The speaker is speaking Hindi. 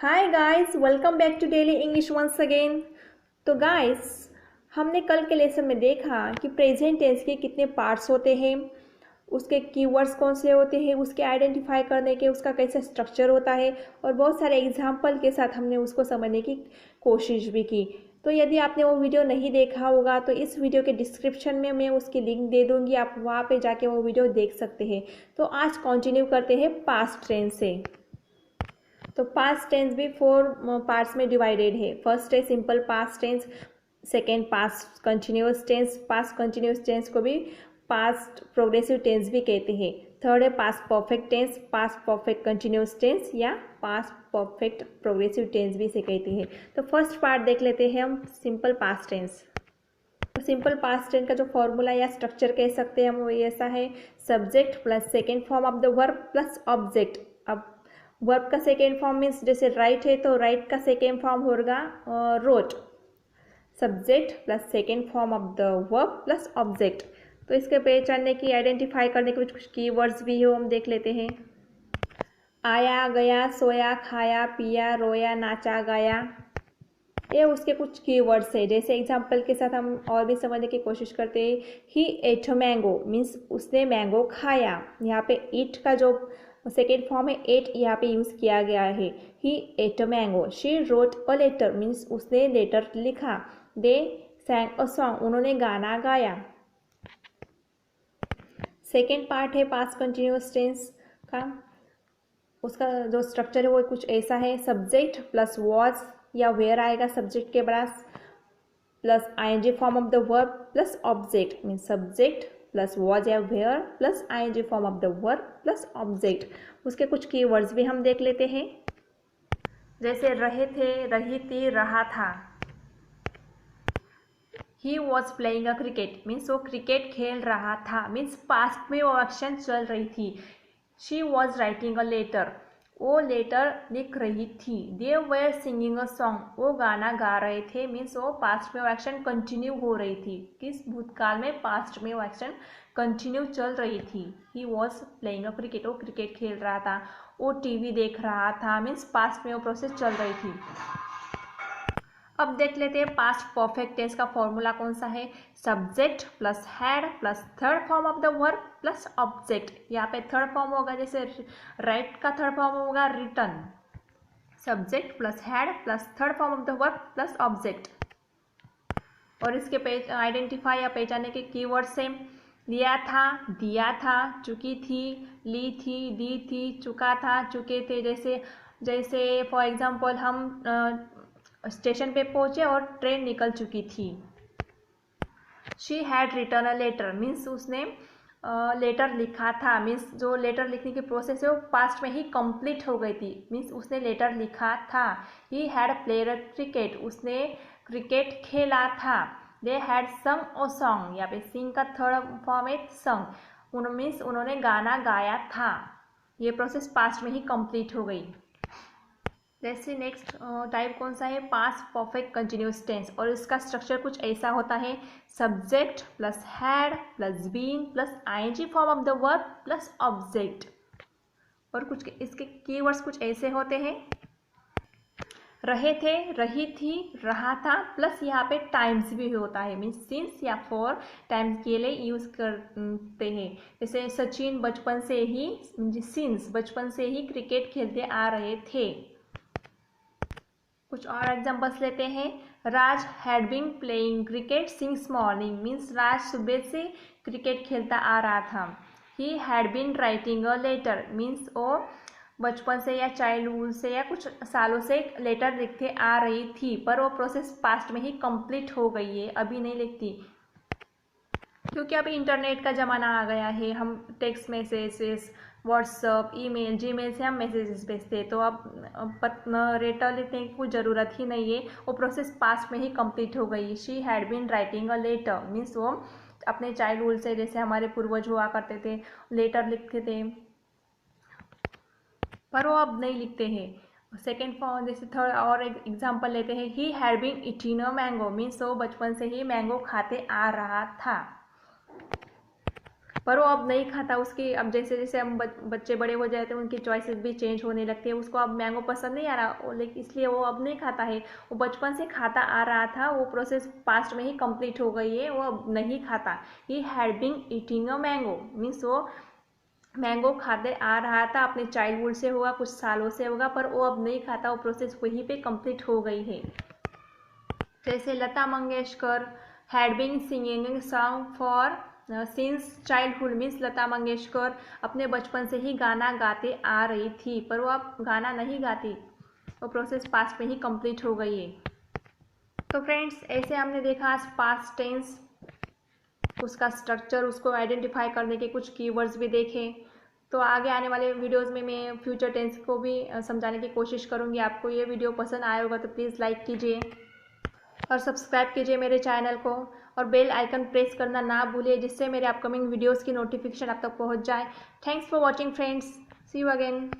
Hi guys, welcome back to daily English once again. तो गाइस, हमने कल के लेसन में देखा कि प्रेजेंट टेंस के कितने पार्ट्स होते हैं, उसके कीवर्ड्स कौन से होते हैं, उसके आइडेंटिफाई करने के उसका कैसा स्ट्रक्चर होता है, और बहुत सारे एग्जाम्पल के साथ हमने उसको समझने की कोशिश भी की। तो यदि आपने वो वीडियो नहीं देखा होगा तो इस वीडियो के डिस्क्रिप्शन में मैं उसकी लिंक दे दूँगी, आप वहाँ पे जाके वो वीडियो देख सकते हैं। तो आज कंटिन्यू करते हैं पास्ट टेंस से। तो पास्ट टेंस भी 4 पार्ट्स में डिवाइडेड है। फर्स्ट है simple past tense, second past continuous tense, past continuous tense को भी पास्ट प्रोग्रेसिव टेंस भी कहते हैं। थर्ड है past perfect tense, past perfect continuous tense या पास्ट परफेक्ट प्रोग्रेसिव टेंस भी इसे कहते हैं। तो फर्स्ट पार्ट देख लेते हैं हम, सिंपल पास्ट टेंस। तो सिंपल पास्ट टेंस का जो फॉर्मूला या स्ट्रक्चर कह सकते हैं हम वो ऐसा है, subject plus second form of the verb plus object. अब वर्ब का सेकेंड फॉर्म मीन्स जैसे राइट है तो राइट का सेकेंड फॉर्म होगा wrote. Subject plus second form of the verb plus object. तो इसके पहचानने की, आइडेंटिफाई करने के कुछ कीवर्ड्स भी हो, हम देख लेते हैं। आया, गया, सोया, खाया, पिया, रोया, नाचा, गाया, ये उसके कुछ कीवर्ड्स है। जैसे एग्जाम्पल के साथ हम और भी समझने की कोशिश करते हैं। ही एट मैंगो मीन्स उसने मैंगो खाया। यहाँ पे ईट का जो सेकेंड फॉर्म है एट, यहाँ पे यूज किया गया है। He ate mango. She wrote a letter means उसने लेटर लिखा। दे सैंग अ सॉन्ग, उन्होंने गाना गाया। सेकेंड पार्ट है पास्ट कंटिन्यूअस टेंस का, उसका जो स्ट्रक्चर है वो कुछ ऐसा है, सब्जेक्ट प्लस वॉज या वेयर आएगा सब्जेक्ट के बाद, plus ING form of the verb plus object mean subject plus was या were plus ING form of the verb plus object. उसके कुछ कीवर्ड्स भी हम देख लेते हैं। जैसे रहे थे, रही थी, रहा था। He was playing a cricket means वो क्रिकेट खेल रहा था, मीन्स पास्ट में वो एक्शन चल रही थी। She was writing a letter, वो लेटर लिख रही थी। They were singing a song, वो गाना गा रहे थे, मीन्स वो पास्ट में वो एक्शन कंटिन्यू हो रही थी। किस भूतकाल में, पास्ट में वो एक्शन कंटिन्यू चल रही थी। He was playing a cricket, वो क्रिकेट खेल रहा था। वो टीवी देख रहा था, मीन्स पास्ट में वो प्रोसेस चल रही थी। अब देख लेते हैं पास्ट परफेक्ट टेंस का फॉर्मूला कौन सा है, subject plus had plus third form of the verb plus object. यहाँ पे थर्ड फॉर्म होगा, जैसे राइट का थर्ड फॉर्म होगा return. Subject plus had plus third form of the verb plus object. और इसके आइडेंटिफाई या पहचानने के कीवर्ड से, लिया था, दिया था, चुकी थी, ली थी, दी थी, चुका था, चुके थे। जैसे जैसे फॉर एग्जांपल हम स्टेशन पे पहुंचे और ट्रेन निकल चुकी थी। She had written a letter means उसने लेटर लिखा था, मीन्स जो लेटर लिखने की प्रोसेस है वो पास्ट में ही कंप्लीट हो गई थी, मीन्स उसने लेटर लिखा था। He had played a cricket, उसने क्रिकेट खेला था। दे हैड संग अ सॉन्ग, यहाँ पे सिंग का थर्ड फॉर्म है संग, मीन्स उन्होंने गाना गाया था। ये प्रोसेस पास्ट में ही कंप्लीट हो गई। जैसे नेक्स्ट टाइप कौन सा है, पास्ट परफेक्ट कंटिन्यूअस टेंस, और इसका स्ट्रक्चर कुछ ऐसा होता है, subject plus had plus been plus ING form of the verb plus object. और कुछ इसके कीवर्ड्स कुछ ऐसे होते हैं, रहे थे, रही थी, रहा था, प्लस यहाँ पे टाइम्स भी होता है, मीन्स सिंस या फॉर टाइम्स के लिए यूज करते हैं। जैसे सचिन बचपन से ही, सिंस बचपन से ही क्रिकेट खेलते आ रहे थे। कुछ और एग्जांपल्स लेते हैं, Raj had been playing cricket since morning means Raj सुबह से क्रिकेट खेलता आ रहा था। He had been writing a letter means वो बचपन से या चाइल्डहुड से या कुछ सालों से लेटर लिखते आ रही थी, पर वो प्रोसेस पास्ट में ही कंप्लीट हो गई है, अभी नहीं लिखती, क्योंकि अभी इंटरनेट का ज़माना आ गया है। हम text messages, WhatsApp, email, Gmail से हम मैसेजेस भेजते हैं, तो अब लेटर लिखने की कोई ज़रूरत ही नहीं है, वो प्रोसेस पास्ट में ही कंप्लीट हो गई। She had been writing a letter means वो अपने चाइल्डहुड से, जैसे हमारे पूर्वज हुआ करते थे, लेटर लिखते थे, पर वो अब नहीं लिखते हैं। सेकेंड फॉर्म जैसे थर्ड और एक एग्जाम्पल लेते हैं, he had been eating a mango means वो बचपन से ही मैंगो खाते आ रहा था। पर वो अब नहीं खाता। उसकी अब जैसे जैसे हम बच्चे बड़े हो जाते हैं उनकी चॉइसेस भी चेंज होने लगती है। उसको अब मैंगो पसंद नहीं आ रहा, लेकिन इसलिए वो अब नहीं खाता है। वो बचपन से खाता आ रहा था, वो प्रोसेस पास्ट में ही कंप्लीट हो गई है, वो अब नहीं खाता। He had been eating a mango, means वो मैंगो खाते आ रहा था, अपने चाइल्डहुड से होगा, कुछ सालों से होगा, पर वो अब नहीं खाता। वो प्रोसेस वहीं पे कंप्लीट हो गई है। जैसे Lata Mangeshkar had been singing song for since childhood, means Lata Mangeshkar अपने बचपन से ही गाना गाते आ रही थी, पर वो अब गाना नहीं गाती। वो प्रोसेस पास्ट में ही कंप्लीट हो गई है। तो फ्रेंड्स, ऐसे हमने देखा आज पास्ट टेंस, उसका स्ट्रक्चर, उसको आइडेंटिफाई करने के कुछ कीवर्ड्स भी देखे। तो आगे आने वाले वीडियोस में मैं फ्यूचर टेंस को भी समझाने की कोशिश करूँगी। आपको ये वीडियो पसंद आया होगा तो प्लीज़ लाइक कीजिए और सब्सक्राइब कीजिए मेरे चैनल को, और बेल आइकन प्रेस करना ना भूलिए, जिससे मेरे अपकमिंग वीडियोस की नोटिफिकेशन आप तक पहुंच जाए। Thanks for watching friends, see you again.